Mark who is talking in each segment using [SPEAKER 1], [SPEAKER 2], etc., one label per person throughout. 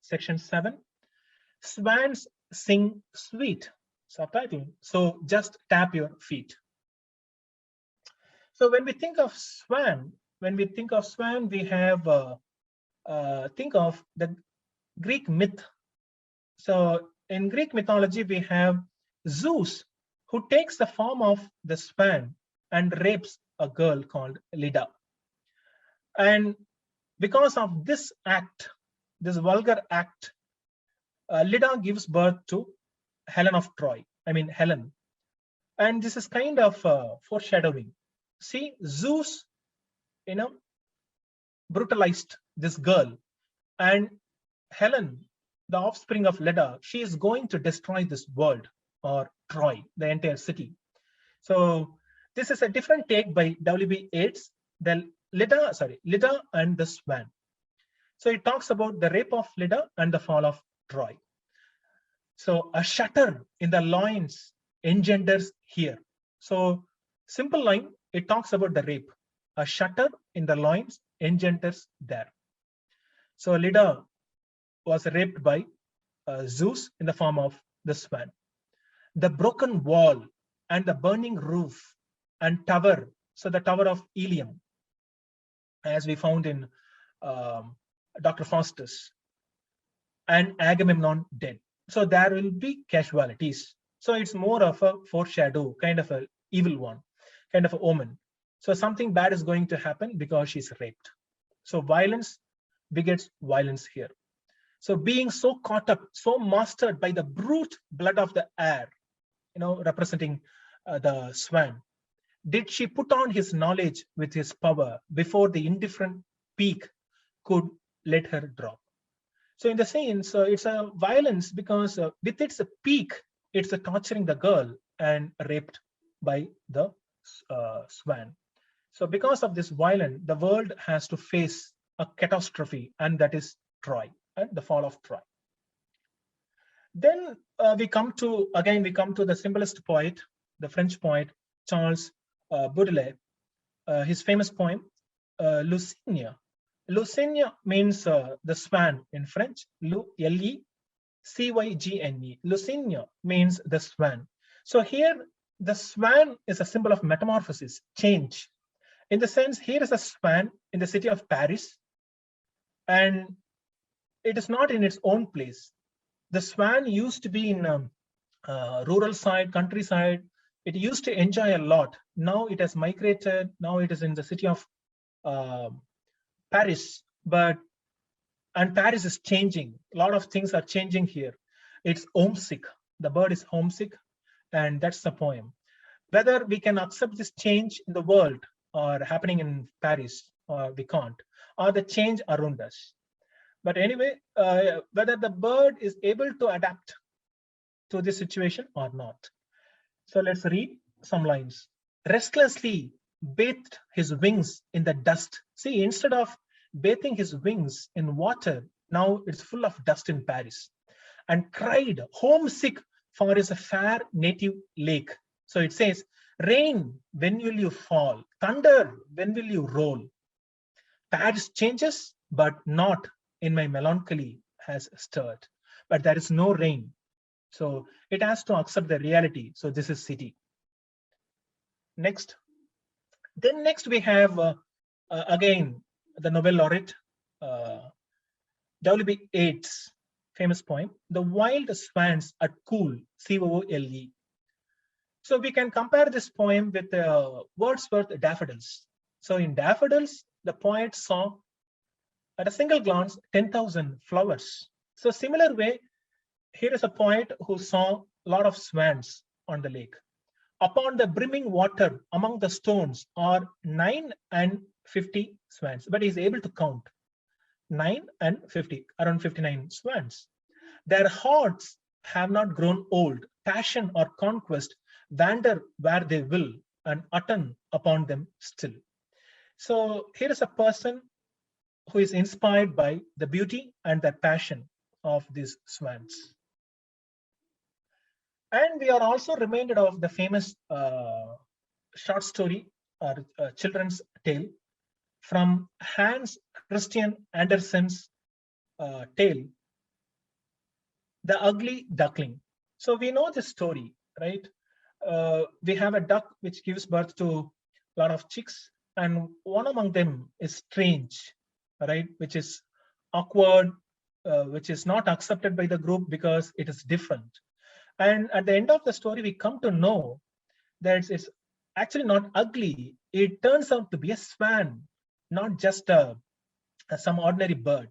[SPEAKER 1] section 7. Swans sing sweet. Subtitle. So just tap your feet. So when we think of swan, we have think of the Greek myth. So in Greek mythology, we have Zeus, who takes the form of the swan and rapes a girl called Leda. And because of this act, this vulgar act, Leda gives birth to Helen of Troy. I mean, Helen. And this is kind of foreshadowing. See, Zeus, brutalized this girl, and Helen, the offspring of Leda, she is going to destroy this world, or Troy, the entire city. So this is a different take by W.B. Yeats, the Leda and the Swan. So it talks about the rape of Leda and the fall of Troy. So a shudder in the loins engenders here. So simple line, it talks about the rape. A shudder in the loins engenders there. So Leda was raped by Zeus in the form of the swan. The broken wall and the burning roof and tower, so the Tower of Ilium, as we found in Dr. Faustus, and Agamemnon dead. So there will be casualties. So it's more of a foreshadow, kind of an evil one, kind of an omen. So something bad is going to happen because she's raped. So violence begets violence here. So being so caught up, so mastered by the brute blood of the air, representing the swan, did she put on his knowledge with his power before the indifferent peak could let her drop. So in the sense, it's a violence because with its peak, it's torturing the girl and raped by the swan. So because of this violence, the world has to face a catastrophe, and that is Troy and the fall of Troy. Then we come to the symbolist poet, the French poet Charles Baudelaire. His famous poem, Lussigna. Lussigna means the swan in French, L-E-C-Y-G-N-E. Lussigna means the swan. So here, the swan is a symbol of metamorphosis, change. In the sense, here is a swan in the city of Paris, and it is not in its own place. The swan used to be in rural side, countryside. It used to enjoy a lot. Now it has migrated. Now it is in the city of Paris, and Paris is changing. A lot of things are changing here. It's homesick. The bird is homesick, and that's the poem. Whether we can accept this change in the world or happening in Paris, or we can't, or the change around us. But anyway, whether the bird is able to adapt to this situation or not. So let's read some lines. Restlessly bathed his wings in the dust. See, instead of bathing his wings in water, now it's full of dust in Paris. And cried, homesick for his fair native lake. So it says, rain, when will you fall? Thunder, when will you roll? Paris changes, but not in my melancholy has stirred. But there is no rain. So it has to accept the reality. So this is city. Next. Then next we have, again, the Nobel laureate, W.B. Yeats' famous poem, The Wild Swans at Coole, C-O-O-L-E. So we can compare this poem with Wordsworth's Daffodils. So in Daffodils, the poet saw at a single glance 10,000 flowers. So similar way, here is a poet who saw a lot of swans on the lake. Upon the brimming water among the stones are 9 and 50 swans, but he's able to count 9 and 50, around 59 swans. Their hearts have not grown old. Passion or conquest wander where they will and attend upon them still. So here is a person who is inspired by the beauty and the passion of these swans. And we are also reminded of the famous short story or children's tale from Hans Christian Andersen's tale, The ugly duckling. So we know this story, right? We have a duck which gives birth to a lot of chicks, and one among them is strange, right? Which is awkward, which is not accepted by the group because it is different. And at the end of the story, we come to know that it's actually not ugly. It turns out to be a swan, not just some ordinary bird.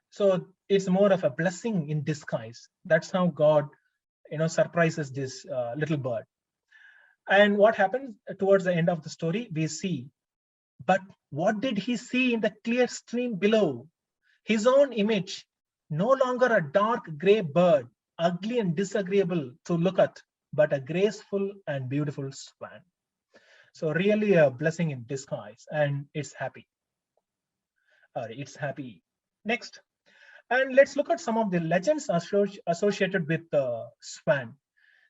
[SPEAKER 1] So it's more of a blessing in disguise. That's how God, surprises this little bird. And what happens towards the end of the story, we see, but what did he see in the clear stream below? His own image, no longer a dark gray bird, ugly and disagreeable to look at, but a graceful and beautiful swan. So really a blessing in disguise, and it's happy. It's happy. Next. And let's look at some of the legends associated with Swan.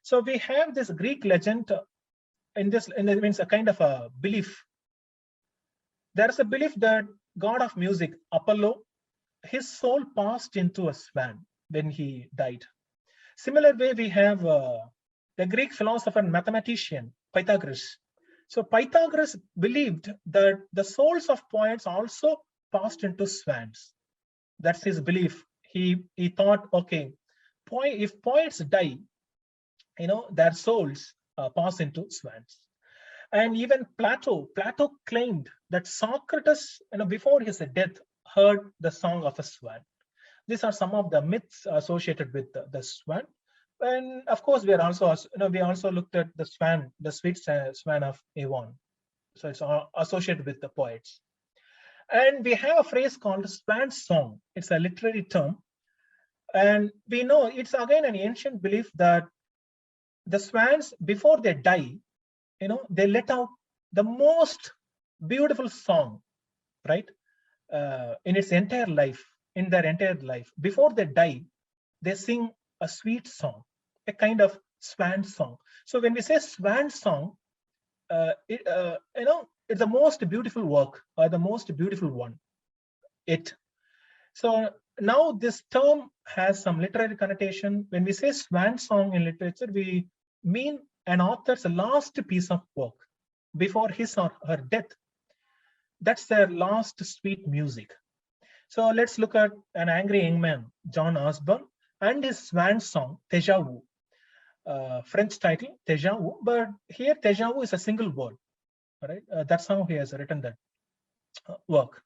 [SPEAKER 1] So we have this Greek legend in this means a kind of a belief. There's a belief that god of music, Apollo, his soul passed into a swan when he died. Similar way, we have the Greek philosopher and mathematician, Pythagoras. So Pythagoras believed that the souls of poets also passed into swans. That's his belief. He thought, okay, if poets die, their souls pass into swans. And even Plato claimed that Socrates, before his death, heard the song of a swan. These are some of the myths associated with the swan. And of course, we also looked at the swan, the sweet swan of Avon. So it's associated with the poets. And we have a phrase called swan song. It's a literary term. And we know it's again an ancient belief that the swans, before they die, they let out the most beautiful song, right? In their entire life. Before they die, they sing a sweet song, a kind of swan song. So when we say swan song, it's the most beautiful work or the most beautiful one. So now this term has some literary connotation. When we say swan song in literature, we mean an author's last piece of work before his or her death. That's their last sweet music. So let's look at an angry young man, John Osborne, and his swan song, Déjà Vu. French title, Déjà Vu, but here Déjà Vu is a single word. Right? That's how he has written that work.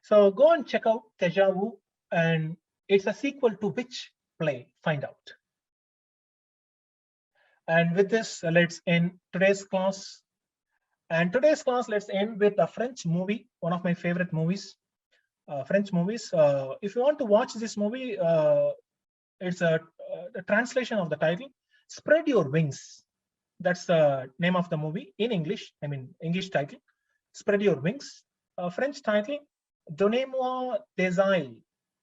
[SPEAKER 1] So go and check out Déjà Vu, and it's a sequel to which play? Find out. And with this, let's end today's class. And today's class, let's end with a French movie, one of my favorite movies. French movies. If you want to watch this movie, it's a translation of the title, Spread Your Wings. That's the name of the movie in English. I mean, English title, Spread Your Wings. French title, Donnez-moi des ailes.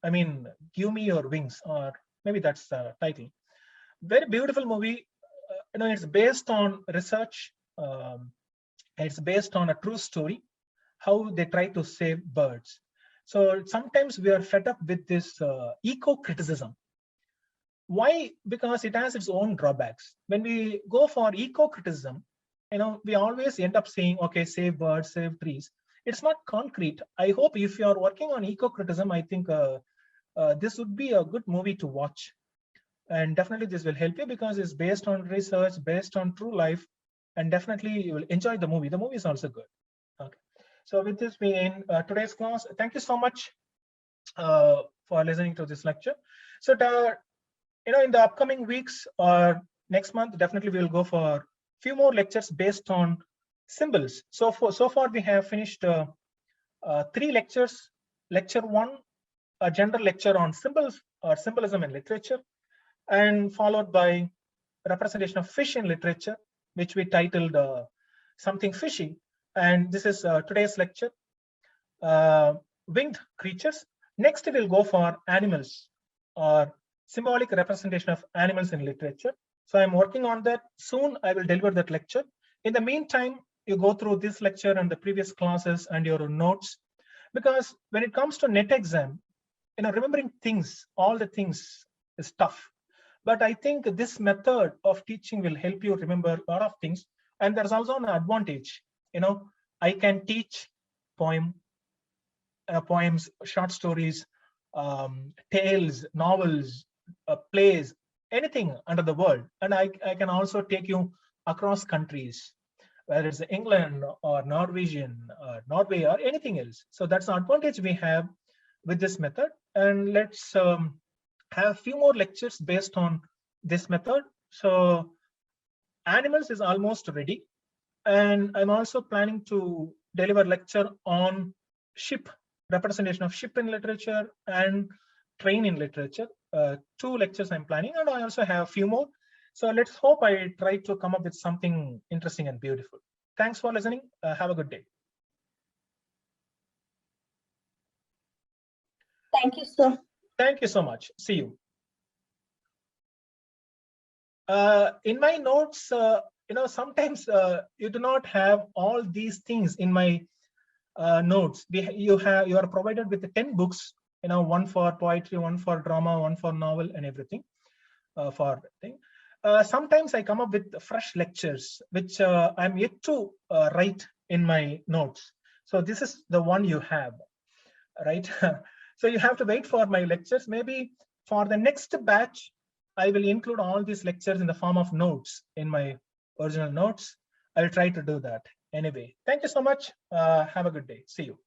[SPEAKER 1] I mean, give me your wings, or maybe that's the title. Very beautiful movie. It's based on research. It's based on a true story, how they try to save birds. So sometimes we are fed up with this eco-criticism. Why? Because it has its own drawbacks. When we go for eco-criticism, we always end up saying, okay, save birds, save trees. It's not concrete. I hope if you are working on eco-criticism, I think this would be a good movie to watch. And definitely this will help you because it's based on research, based on true life, and definitely you will enjoy the movie. The movie is also good. Okay. So with this, we end today's class. Thank you so much for listening to this lecture. So in the upcoming weeks or next month, definitely we will go for a few more lectures based on symbols. So far we have finished 3 lectures. Lecture 1, a general lecture on symbols or symbolism in literature, and followed by representation of fish in literature, which we titled something fishy. And this is today's lecture, winged creatures. Next we'll go for animals or symbolic representation of animals in literature. So I'm working on that. Soon I will deliver that lecture. In the meantime, you go through this lecture and the previous classes and your notes, because when it comes to NET exam, remembering things, all the things is tough. But I think this method of teaching will help you remember a lot of things. And there's also an advantage. I can teach poems, short stories, tales, novels, plays, anything under the world. And I can also take you across countries, whether it's England or Norwegian, Norway, or anything else. So that's the advantage we have with this method. And let's have a few more lectures based on this method. So animals is almost ready. And I'm also planning to deliver lecture on ship, representation of ship in literature and train in literature. 2 lectures I'm planning, and I also have a few more. So let's hope I try to come up with something interesting and beautiful. Thanks for listening. Have a good day.
[SPEAKER 2] Thank you, sir.
[SPEAKER 1] Thank you so much. See you. In my notes, sometimes you do not have all these things in my notes. You are provided with 10 books, one for poetry, one for drama, one for novel, and everything for thing. Sometimes I come up with fresh lectures, which I'm yet to write in my notes. So this is the one you have, right? So you have to wait for my lectures. Maybe for the next batch, I will include all these lectures in the form of notes in my original notes. I'll try to do that. Anyway, thank you so much. Have a good day. See you.